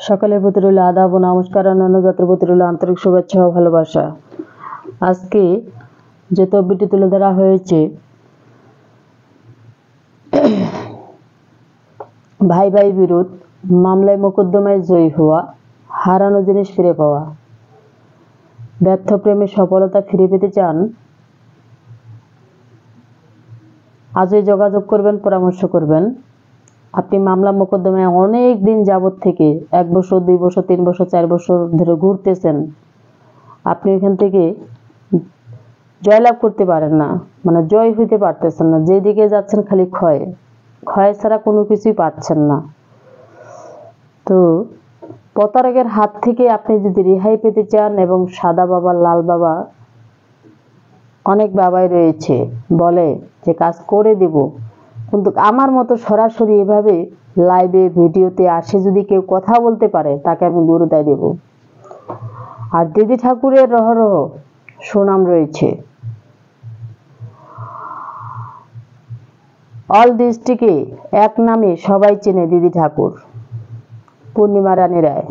সকলের প্রতি রইল আদাব ও নমস্কার, অন্যান্য জাতির প্রতি রইল আন্তরিক শুভেচ্ছা ও ভালোবাসা। আজকে যে তদবিরটি তুলে ধরা হয়েছে, ভাই ভাই বিরোধ, মামলায় মোকদ্দমায় জয়ী হওয়া, হারানো জিনিস ফিরে পাওয়া। ব্যর্থ প্রেমে সফলতা ফিরে পেতে চান? আজই যোগাযোগ করবেন, পরামর্শ করবেন। আপনি মামলা মোকদ্দমায় অনেক দিন যাবত থেকে 1 বছর 2 বছর 3 বছর 4 বছর ধরে ঘুরতেছেন, আপনি এখান থেকে জয়লাভ করতে পারেন না, মানে জয় হইতে পারতেছেন না। যেদিকে যাচ্ছেন খালি ক্ষয় ক্ষয় ছাড়া কোনো কিছুই পাচ্ছেন না। তো প্রতারকের হাত থেকে আপনি যদি রেহাই পেতে চান, এবং সাদা বাবা লাল বাবা, অনেক বাবাই রয়েছে বলে যে কাজ করে দেব, কিন্তু আমার মতো সরাসরি এভাবে লাইভে ভিডিওতে আসে যদি কেউ কথা বলতে পারে, তাকে আমি গুরুদায় দেব। আর দিদি ঠাকুরের রহরহ সুনাম রয়েছে। অল ডিস্ট্রিক্টে এক নামে সবাই চেনে দিদি ঠাকুর, পূর্ণিমা রানী রায়।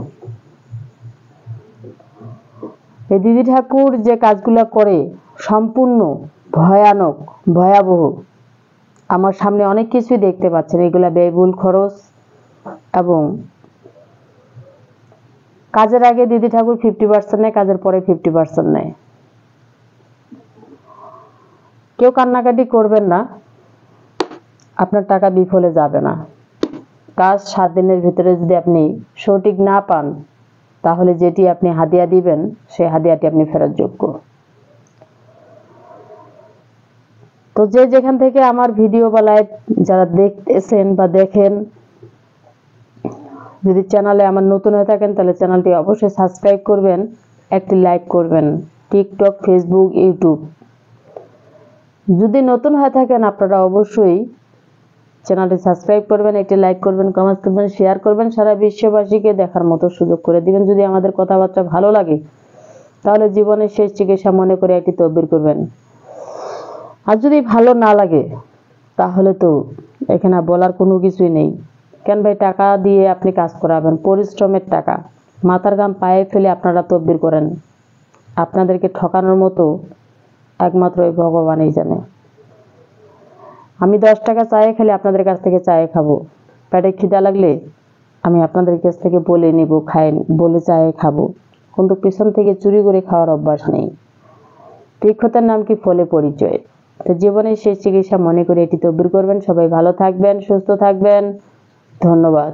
এই দিদি ঠাকুর যে কাজগুলো করে সম্পূর্ণ ভয়ানক, ভয়াবহ। আমার সামনে অনেক কিছুই দেখতে পাচ্ছেন, এগুলা ব্যয়বহুল খরচ, এবং কাজের আগে দিদি ঠাকুর 50% নেয়, কাজের পরে 50% নেয়। কেউ কান্নাকাটি করবেন না, আপনার টাকা বিফলে যাবে না। কাজ 7 দিনের ভিতরে যদি আপনি সঠিক না পান, তাহলে যেটি আপনি হাদিয়া দিবেন সেই হাদিয়াটি আপনি ফেরত যোগ্য। তো যে যেখান থেকে আমার ভিডিও বা লাইভ যারা দেখতেছেন বা দেখেন, যদি চ্যানেলে আমার নতুন হয়ে থাকেন তাহলে চ্যানেলটি অবশ্যই সাবস্ক্রাইব করবেন, একটি লাইক করবেন। টিকটক, ফেসবুক, ইউটিউব যদি নতুন হয়ে থাকেন, আপনারা অবশ্যই চ্যানেলটি সাবস্ক্রাইব করবেন, একটি লাইক করবেন, কমেন্ট করবেন, শেয়ার করবেন, সারা বিশ্ববাসীকে দেখার মতো সুযোগ করে দিবেন। যদি আমাদের কথাবার্তা ভালো লাগে, তাহলে জীবনের শেষ চিকিৎসা মনে করে একটি তদবির করবেন। আর যদি ভালো না লাগে, তাহলে তো এখানে বলার কোনো কিছুই নেই। কেন ভাই, টাকা দিয়ে আপনি কাজ করাবেন, পরিশ্রমের টাকা, মাথার ঘাম পায়ে ফেলে আপনারা তদবির করেন। আপনাদেরকে ঠকানোর মতো একমাত্র ওই ভগবানই জানে। আমি 10 টাকা চায়ে খেলে আপনাদের কাছ থেকে চায়ে খাবো, পেটে খিদা লাগলে আমি আপনাদের কাছ থেকে বলে নিব, বলে চায়ে খাবো, কিন্তু পিছন থেকে চুরি করে খাওয়ার অভ্যাস নেই। তীক্ষ্ণতার নাম কি ফলে পরিচয়। তো জীবনের শেষ চিকিৎসা মনে করে এটি তদবির করবেন। সবাই ভালো থাকবেন, সুস্থ থাকবেন। ধন্যবাদ।